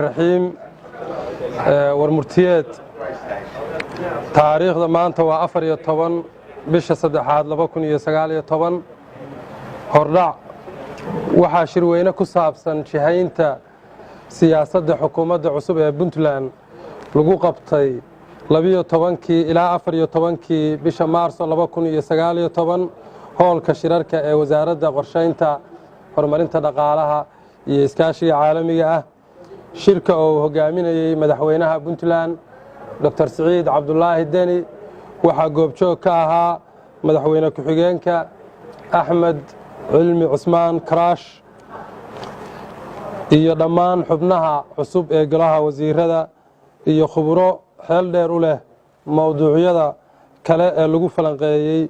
raxiim warmurtiyeed taariikhda maanta waa 14 bisha 3aad 2019 hordhac waxaa shirweyne ku saabsan jihaynta siyaasadda xukuumadda cusub ee Puntland lagu qabtay 12 ilaa 14 bisha Maarso 2019 hoolka shirarka ee wasaaradda qorsheynta horumarinta dhaqaalaha iyo iskaashiga caalamiga ah shirka oo hogaaminayay madaxweynaha Puntland Dr. Saciid Cabdullaahi Deni waxaa goobjoog ka ahaa madaxweyne ku-xigeenka Axmed Cilmi Cusmaan Karaash iyo dhammaan xubnaha cusub ee golaha wasiirada iyo khuburo xeel dheer u leh mowduucyada kale ee lagu falanqeeyay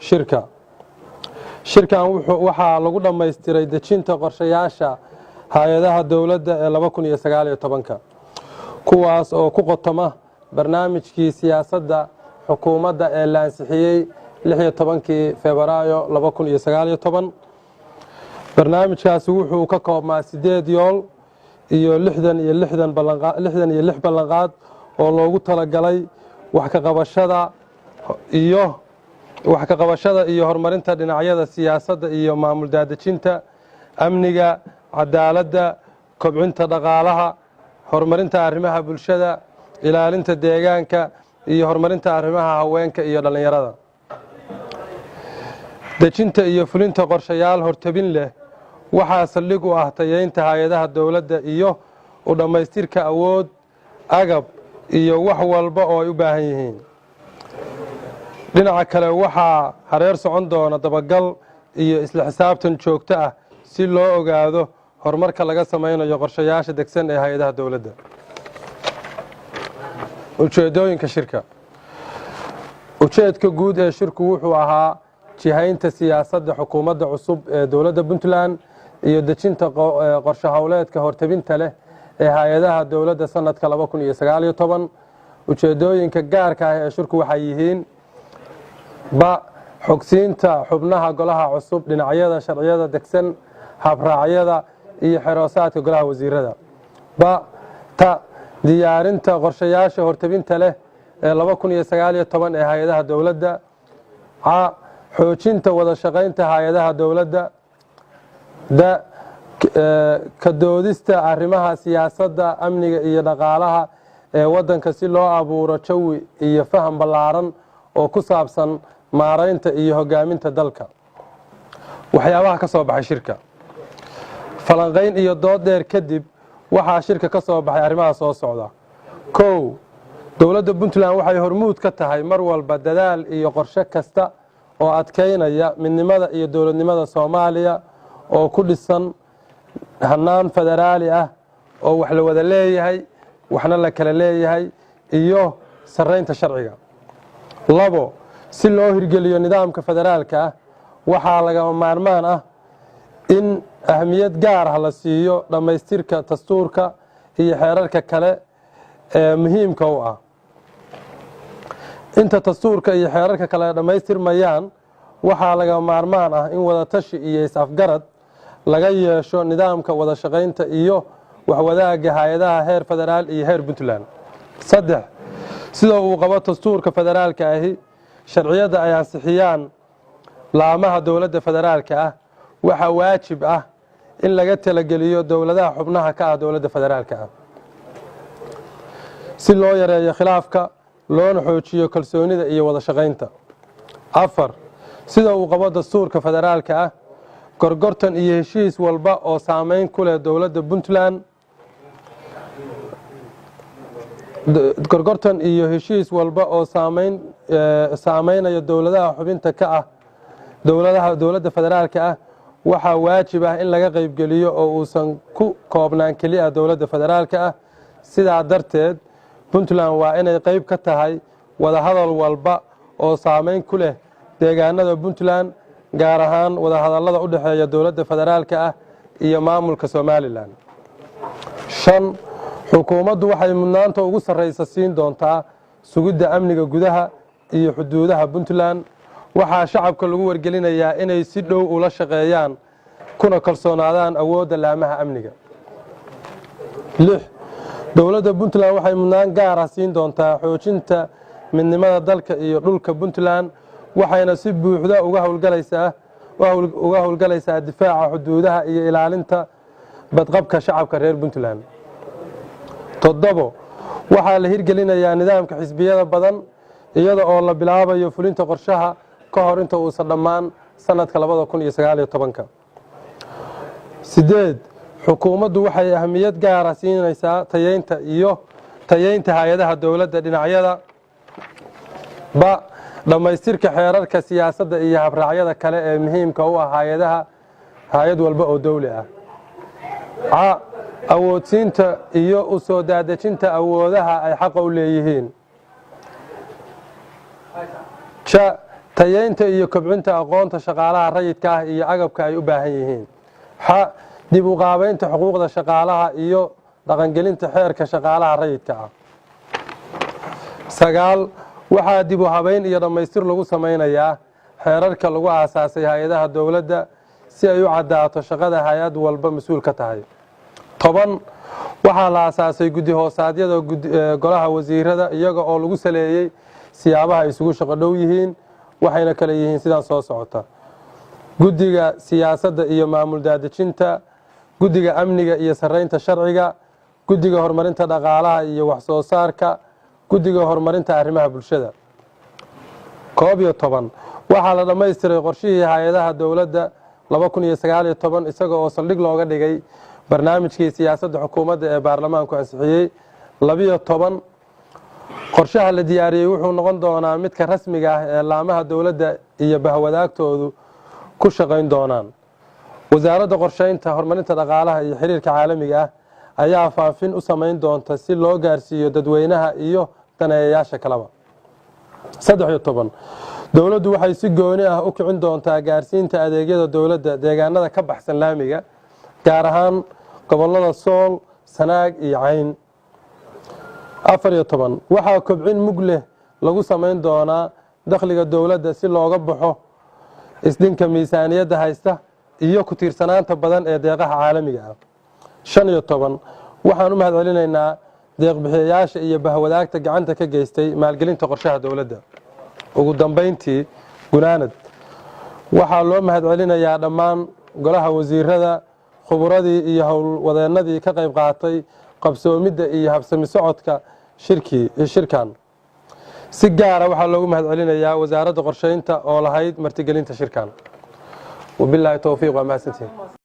shirkan waxaa lagu dhammaystiray dejinta qorshayaasha hay'adaha dawladda ee 2019 kuwaas oo ku qotoma barnaamijkii siyaasadda xukuumadda ee la ansixiyay 16 Febraayo 2019 barnaamijkaasi wuxuu ka koobnaa 8 yool iyo 66 ballanqaad oo loogu talagalay wax ka qabashada iyo horumarinta dhinacyada siyaasadda iyo maamul daadejinta amniga cadaaladda kobcinta dhaqaalaha horumarinta arrimaha bulshada ilaalinta deegaanka iyo horumarinta arrimaha haweenka iyo dhalinyarada dejinta iyo fulinta qorshayaal hortabin leh waxaa saldhig u ah tayeynta hay'adaha dawladda iyo u dhammaystirka awood agab iyo wax walba oo ay u baahan yihiin dhinaca kale waxaa hareer socon doona dabagal iyo isla xisaabtan joogto ah si loo ogaado horumarka laga samaynayo qorshayaasha degsan ee hay'adaha dawladda ujeedooyinka shirka ujeedka guud ee shirku wuxuu ahaa jihaynta siyaasadda xukuumadda cusub ee dawladda Puntland iyo dejinta qorshe hawleedka hortabinta leh ee hay'adaha dawladda sanadka 2019 ujeedooyinka gaarka ah ee shirku waxay yihiin xogsiinta xubnaha golaha cusub dhinacyada sharciyada degsan habraacyada iyo xiroosaadka golaha wasiirada diyaarinta qorshayaasha hortabinta leh ee 2019 ee hay'adaha dawladda xoojinta wada shaqaynta hay'adaha dawladda ka doodista arrimaha siyaasadda amniga iyo dhaqaalaha ee waddanka si loo abuuro jawi iyo faham ballaaran oo ku saabsan maaraynta iyo hogaaminta dalka waxyaabaha ka soo baxay shirka falanqayn iyo dood dheer kadib waxaa shirka ka soo baxay arrimaha soo socda 1 dawladda Puntland waxay hormuud ka tahay mar walba dadaal iyo qorshe kasta oo adkeynaya midnimada iyo dawladnimada Soomaaliya oo ku dhisan hanaan federaali ah oo wax la wada leeyahay waxna la kala leeyahay iyo sareynta sharciga 2 si loo hirgeliyo nidaamka federaalka ah waxaa laga maarmaan ah in ahmiyad gaar ah la siiyo dhamaystirka dastuurka iyo xeerarka kale ee muhiimka u ah inta dastuurka iyo xeerarka kale dhamaystirmayaan waxaa laga maarmaan ah in wada tashi iyo is-afgarad laga yeesho nidaamka wada shaqaynta iyo wax wadaaga hay'adaha heer federaal iyo heer Puntland 3 sida uu qabo dastuurka federaalka ahi sharciyada ay ansixiyaan laamaha dawladda federaalka ah waxa waajib ah in laga talageliyo dawladaha xubnaha ka ah dawladda federaalka ah si loo yareeyo khilaafka loona xoojiyo kalsoonida iyo wada shaqaynta 4 sida uu qabo dastuurka federaalka ah gorgortan iyo heshiis walba oo saameyn ku leh dawladda Puntland gorgortan iyo heshiis walba oo saameynaya dawladaha xubinta ka ah dawladda federaalka ah waxaa waajib ah in laga qayb geliyo oo uusan ku koobnaan kaliya dawladda federaalka ah sidaa darteed Puntland waa inay qayb ka tahay wada hadal walba oo saameyn ku leh deegaanada Puntland gaar ahaan wada hadallada u dhaxeeya dawladda federaalka ah iyo maamulka Somaliland 5 xukuumaddu waxay mudnaanta ugu sareysa siin doontaa sugidda amniga gudaha iyo xuduudaha Puntland waxaa shacabka lagu wargelinayaa inay si dhow ula shaqeeyaan kuna kalsoonaadaan awoodda laamaha amniga 6 dowladda Puntland waxay mudnaan gaar ah siin doontaa xoojinta midnimada dalka iyo dhulka Puntland waxayna si buuxda uga howlgalaysaa difaaca xuduudaha iyo ilaalinta badqabka shacabka reer Puntland. 7 waxaa la hirgelinayaa nidaamka xisbiyada badan iyada oo la bilaabayo fulinta qorshaha ka hor inta uusan dhammaan sanadka 2019. 8 xukuumaddu waxay ahmiyad gaar ah siinaysaa tayeynta hay'adaha dowladda dhinacyada dhammaystirka xeerarka siyaasadda iyo habraacyada kale ee muhiimka u ah hay'ad walba oo dawli ah. awoodsiinta iyo u soo daadejinta awoodaha ay xaqa u leeyihiin. tayeynta iyo kobcinta aqoonta shaqaalaha rayidka ah iyo agabka ay u baahan yihiin. dib u qaabaynta xuquuqda shaqaalaha iyo dhaqangelinta xeerka shaqaalaha rayidka ah. 9 waxaa dib u habayn iyo dhammaystir lagu samaynayaa xeerarka lagu aasaasay hay'adaha dowladda si ay u caddaato shaqada hay'ad walba mas'uul ka tahay. 10 waxaa la aasaasay guddi hoosaadyada golaha wasiirada iyaga oo lagu saleeyay siyaabaha ay isugu shaqo dhow yihiin waxayna kala yihiin sidaan soo socota: guddiga siyaasadda iyo maamul daadejinta, guddiga amniga iyo saraynta sharciga, guddiga horumarinta dhaqaalaha iyo wax soo saarka, guddiga horumarinta arrimaha bulshada. 11 waxaa la dhammaystiray qorshihii hay'adaha dowladda 2019 isaga oo saldhig looga dhigay barnaamijkii siyaasadda xukuumadda ee baarlamaanku ansixiyey. 12 qorshaha la diyaariyey wuxuu noqon doonaa midka rasmiga ah ee laamaha dowladda iyo bahwadaagtoodu ku shaqayn doonaan. wasaaradda qorshaynta, horumarinta dhaqaalaha iyo xiriirka caalamiga ah ayaa faafin u samayn doonta si loo gaarsiiyo dadweynaha iyo daneeyayaasha kaleba. 13 dowladdu waxay si gooni ah u kicin doontaa gaarsiinta adeegyada dowladda deegaanada ka baxsan laamiga gaar ahaan gobollada Sool, Sanaag iyo Cayn. 14 waxaa kobcin mug leh lagu samayn doonaa dakhliga dowladda si looga baxo isdhinka miisaaniyadda haysta iyo ku tiirsanaanta badan ee deeqaha caalamiga ah. 15 waxaan u mahadcelinaynaa deeq-bixiyayaasha iyo bahwadaagta gacanta ka geystay maalgelinta qorshaha dowladda. ugu dambeyntii gunaanad waxaa loo mahadcelinayaa dhammaan golaha wasiirada, khubradii iyo howlwadeennadii ka qayb qaatay qabsoomidda iyo habsami socodka shirkan. si gaara waxaa loogu mahadcelinayaa wasaaradda qorshaynta oo lahayd martigelinta shirkan. wabilaahi towfiiq waa mahadsantihiin.